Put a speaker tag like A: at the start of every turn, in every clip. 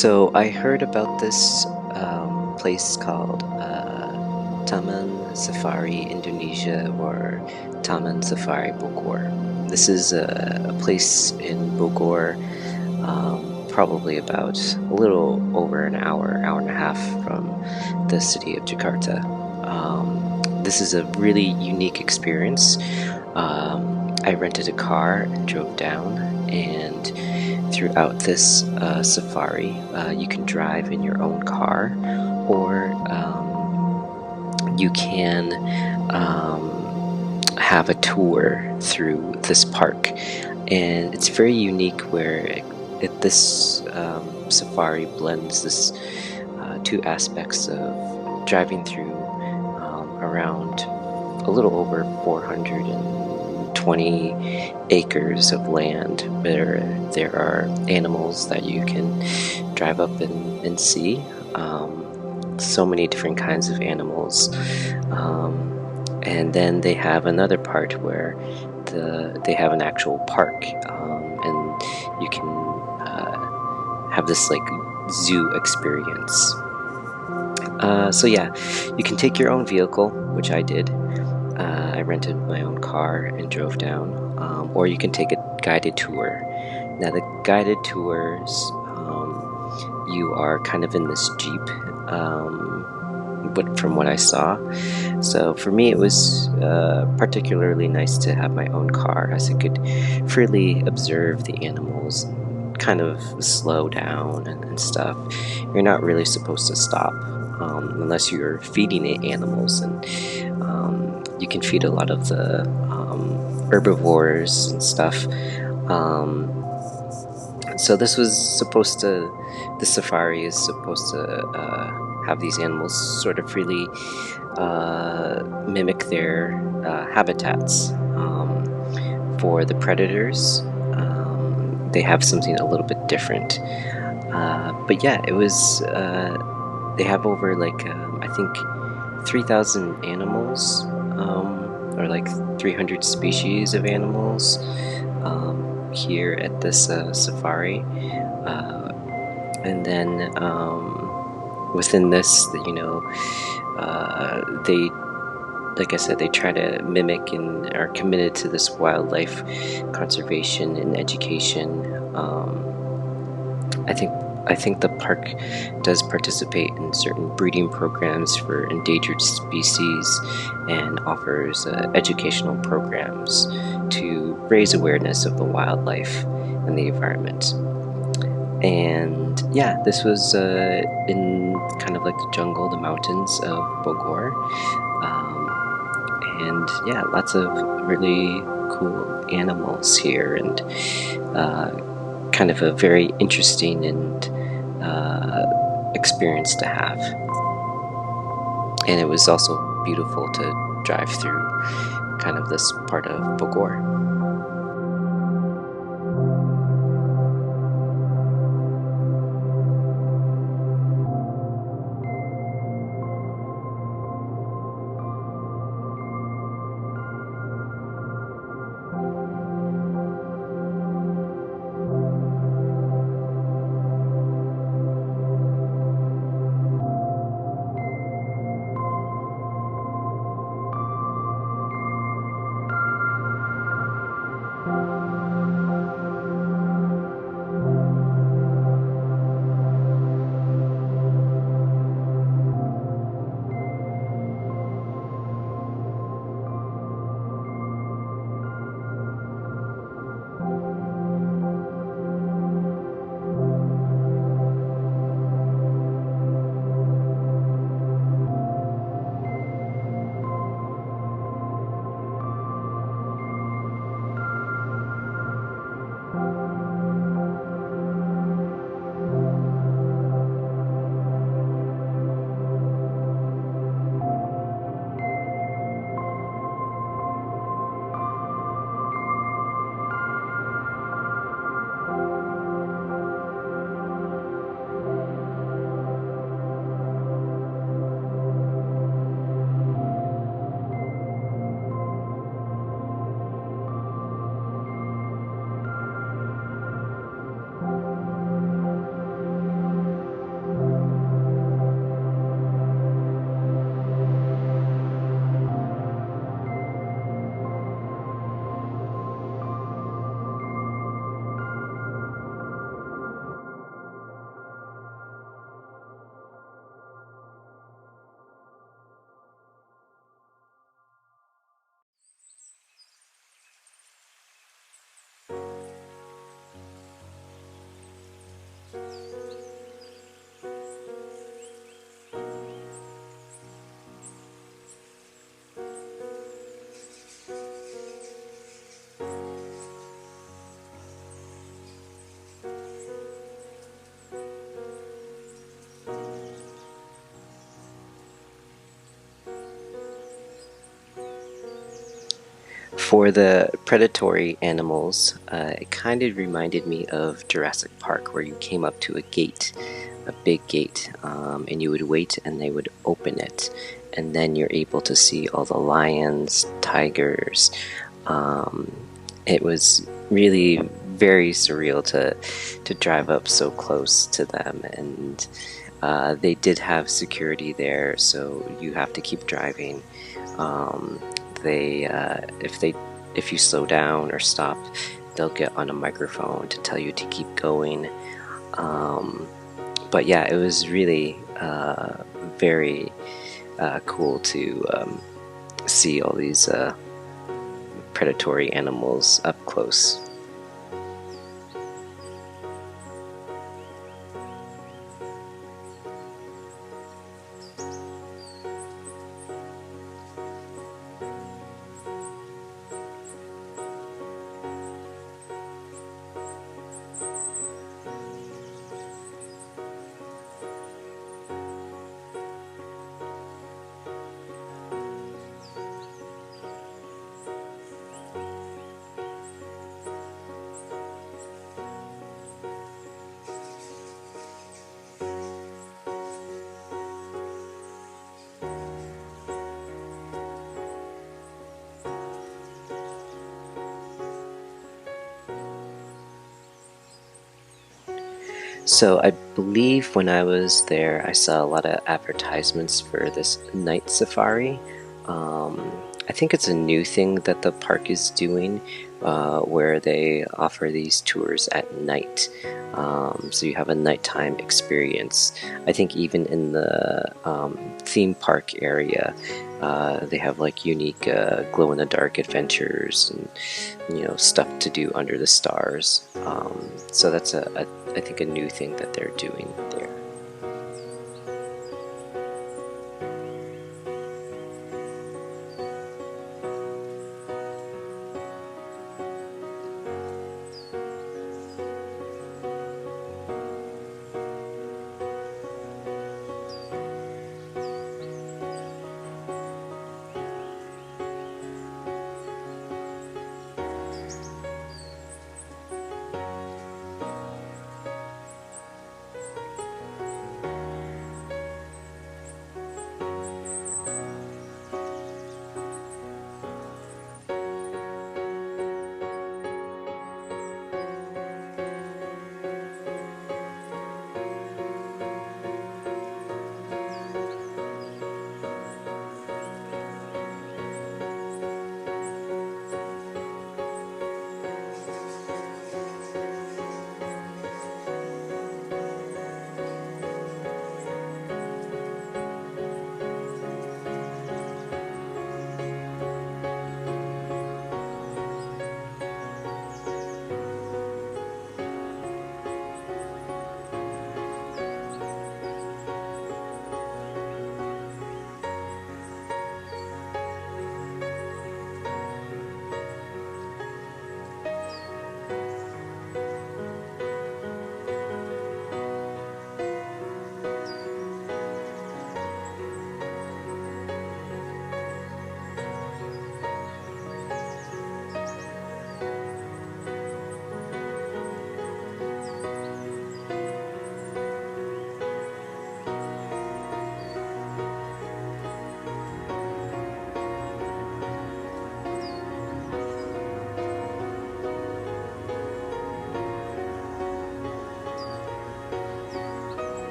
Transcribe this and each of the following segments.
A: So I heard about this place called Taman Safari Indonesia, or Taman Safari Bogor. This is a place in Bogor, probably about a little over an hour, hour and a half from the city of Jakarta. This is a really unique experience. I rented a car and drove down, and throughout this safari, you can drive in your own car, or you can have a tour through this park. And it's very unique where this safari blends this two aspects of driving through around a little over 420 acres of land where there are animals that you can drive up and see. So many different kinds of animals. And then they have another part where they have an actual park, and you can have this like zoo experience. So yeah, you can take your own vehicle, which I did. I rented my own car and drove down, or you can take a guided tour. Now, the guided tours, you are kind of in this jeep, but from what I saw. So for me, it was particularly nice to have my own car, as I could freely observe the animals, and kind of slow down and stuff. You're not really supposed to stop unless you're feeding the animals, and you can feed a lot of the herbivores and stuff. Um, so the safari is supposed to have these animals sort of freely mimic their habitats. For the predators, they have something a little bit different. But yeah, it was. They have over I think 3,000 animals, or like 300 species of animals here at this safari. And then within this, they, like I said, they try to mimic and are committed to this wildlife conservation and education. I think I think the park does participate in certain breeding programs for endangered species and offers educational programs to raise awareness of the wildlife and the environment. And yeah, this was in kind of like the jungle, the mountains of Bogor. And yeah, lots of really cool animals here, and kind of a very interesting and experience to have. And it was also beautiful to drive through kind of this part of Bogor. For the predatory animals, it kind of reminded me of Jurassic Park, where you came up to a gate, a big gate, and you would wait and they would open it. And then you're able to see all the lions, tigers. Um, it was really very surreal to drive up so close to them. And they did have security there, so you have to keep driving. Um, if you slow down or stop, they'll get on a microphone to tell you to keep going. Um, but yeah, it was really very cool to see all these predatory animals up close. So I believe when I was there, I saw a lot of advertisements for this night safari. Um, I think it's a new thing that the park is doing, where they offer these tours at night. So you have a nighttime experience. I think even in the theme park area, they have like unique glow-in-the-dark adventures and stuff to do under the stars. So that's I think a new thing that they're doing there.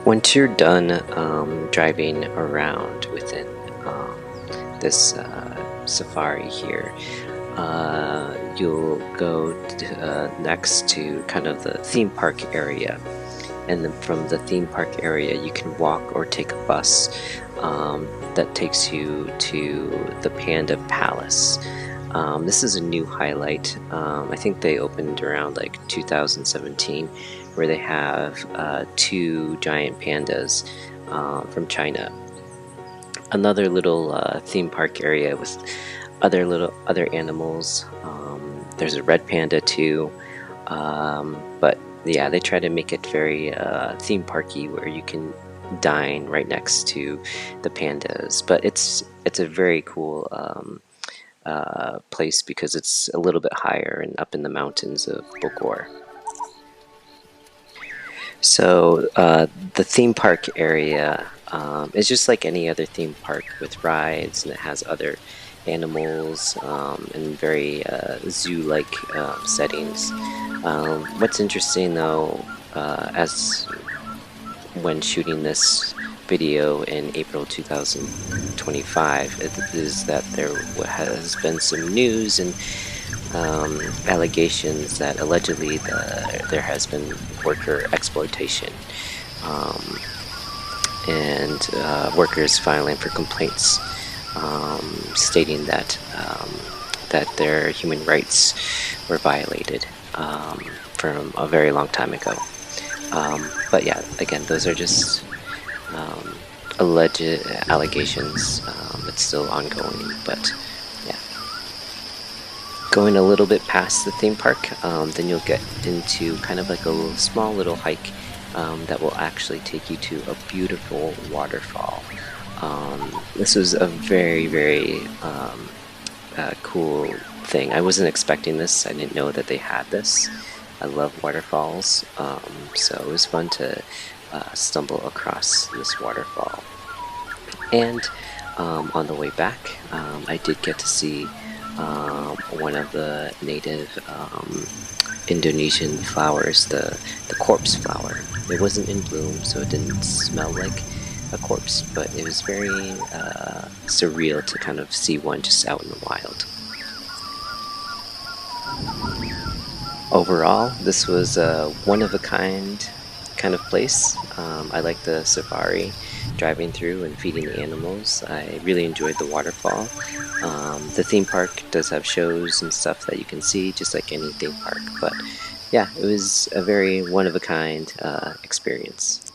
A: Once you're done driving around within this safari here, you'll go next to kind of the theme park area, and then from the theme park area you can walk or take a bus that takes you to the Panda Palace. This is a new highlight. I think they opened around like 2017, where they have two giant pandas from China. Another little theme park area with other animals. There's a red panda too, but yeah, they try to make it very theme parky, where you can dine right next to the pandas. But it's a very cool place because it's a little bit higher and up in the mountains of Bogor. So the theme park area is just like any other theme park with rides, and it has other animals and very zoo-like settings. What's interesting though, as when shooting this video in April 2025, is that there has been some news and allegations that allegedly there has been worker exploitation, and workers filing for complaints, stating that that their human rights were violated from a very long time ago. But yeah, again, those are just alleged allegations. It's still ongoing, but yeah. Going a little bit past the theme park, then you'll get into kind of like a small little hike that will actually take you to a beautiful waterfall. This was a very cool thing. I wasn't expecting this. I didn't know that they had this. I love waterfalls, so it was fun to stumble across this waterfall. And on the way back, I did get to see one of the native Indonesian flowers, the corpse flower. It wasn't in bloom, so it didn't smell like a corpse, but it was very surreal to kind of see one just out in the wild. Overall, this was a one-of-a-kind kind of place. I like the safari, driving through and feeding the animals. I really enjoyed the waterfall. The theme park does have shows and stuff that you can see, just like any theme park. But yeah, it was a very one-of-a-kind experience.